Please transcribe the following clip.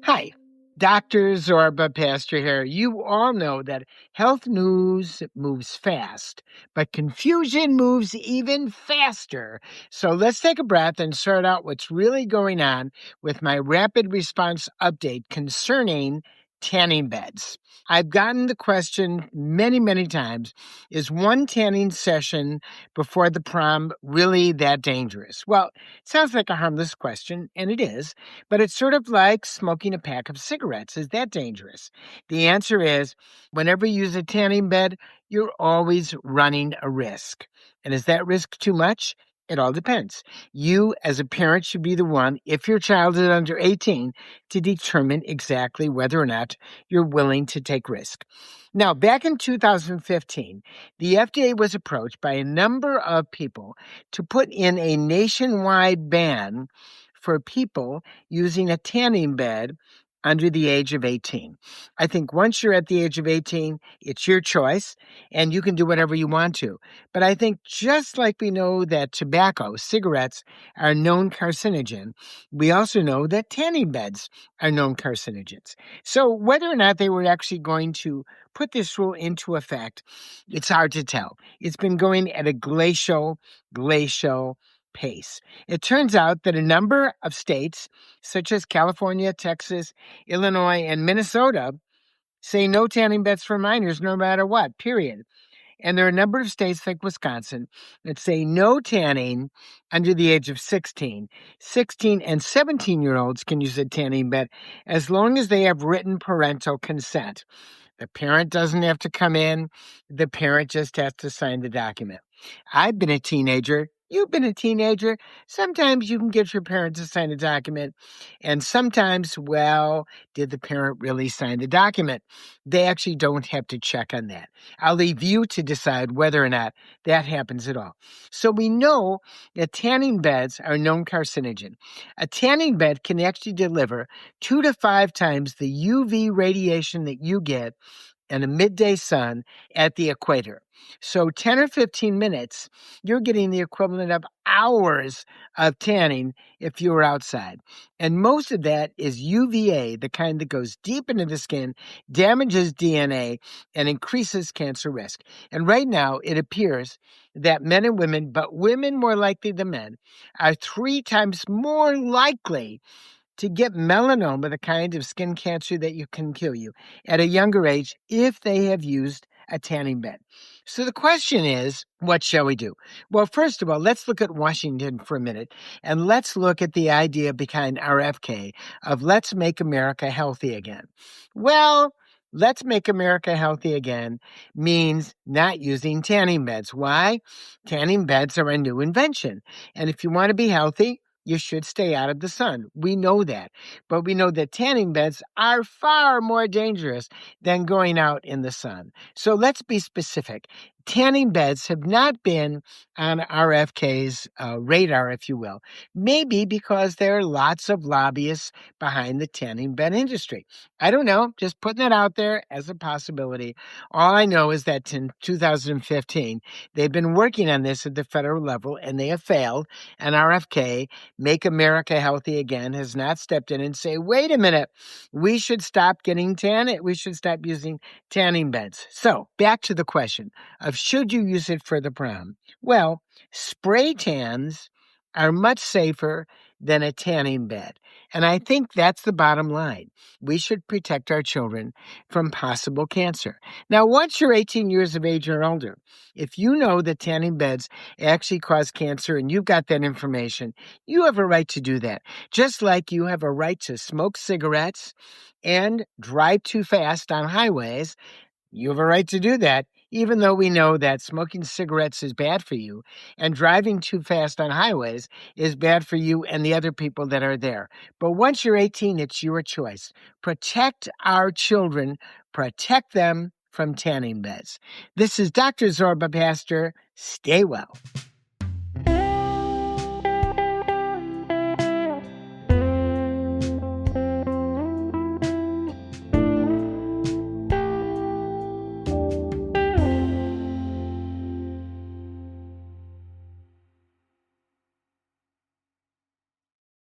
Hi, Dr. Zorba Pastor here. You all know that health news moves fast, but confusion moves even faster. So let's take a breath and sort out what's really going on with my rapid response update concerning tanning beds. I've gotten the question many, many times, is one tanning session before the prom really that dangerous? Well, it sounds like a harmless question, and it is. But it's sort of like smoking a pack of cigarettes. Is that dangerous? The answer is whenever you use a tanning bed, you're always running a risk. And is that risk too much? It all depends. You, as a parent, should be the one, if your child is under 18, to determine exactly whether or not you're willing to take risk. Now, back in 2015, the FDA was approached by a number of people to put in a nationwide ban for people using a tanning bed under the age of 18. I think once you're at the age of 18, it's your choice and you can do whatever you want to. But I think just like we know that tobacco, cigarettes are known carcinogen, we also know that tanning beds are known carcinogens. So whether or not they were actually going to put this rule into effect, it's hard to tell. It's been going at a glacial pace. It turns out that a number of states, such as California, Texas, Illinois, and Minnesota, say no tanning beds for minors no matter what, period. And there are a number of states like Wisconsin that say no tanning under the age of 16. 16 and 17-year-olds can use a tanning bed as long as they have written parental consent. The parent doesn't have to come in. The parent just has to sign the document. I've been a teenager. You've been a teenager. Sometimes you can get your parent to sign a document. And sometimes, well, did the parent really sign the document? They actually don't have to check on that. I'll leave you to decide whether or not that happens at all. So we know that tanning beds are known carcinogen. A tanning bed can actually deliver 2 to 5 times the UV radiation that you get in a midday sun at the equator. So 10 or 15 minutes, you're getting the equivalent of hours of tanning if you were outside. And most of that is UVA, the kind that goes deep into the skin, damages DNA, and increases cancer risk. And right now, it appears that men and women, but women more likely than men, are 3 times more likely to get melanoma, the kind of skin cancer that can kill you, at a younger age if they have used a tanning bed. So the question is, what shall we do? Well, first of all, let's look at Washington for a minute, and let's look at the idea behind RFK of let's make America healthy again. Well, let's make America healthy again means not using tanning beds. Why? Tanning beds are a new invention. And if you want to be healthy, you should stay out of the sun. We know that. But we know that tanning beds are far more dangerous than going out in the sun. So let's be specific. Tanning beds have not been on RFK's radar, if you will. Maybe because there are lots of lobbyists behind the tanning bed industry. I don't know, just putting it out there as a possibility. All I know is that in 2015, they've been working on this at the federal level and they have failed. And RFK, Make America Healthy Again, has not stepped in and say, wait a minute, we should stop getting tan. We should stop using tanning beds. So back to the question of should you use it for the prom? Well, spray tans are much safer than a tanning bed. And I think that's the bottom line. We should protect our children from possible cancer. Now, once you're 18 years of age or older, if you know that tanning beds actually cause cancer and you've got that information, you have a right to do that. Just like you have a right to smoke cigarettes and drive too fast on highways, you have a right to do that, even though we know that smoking cigarettes is bad for you and driving too fast on highways is bad for you and the other people that are there. But once you're 18, it's your choice. Protect our children. Protect them from tanning beds. This is Dr. Zorba Pastor. Stay well.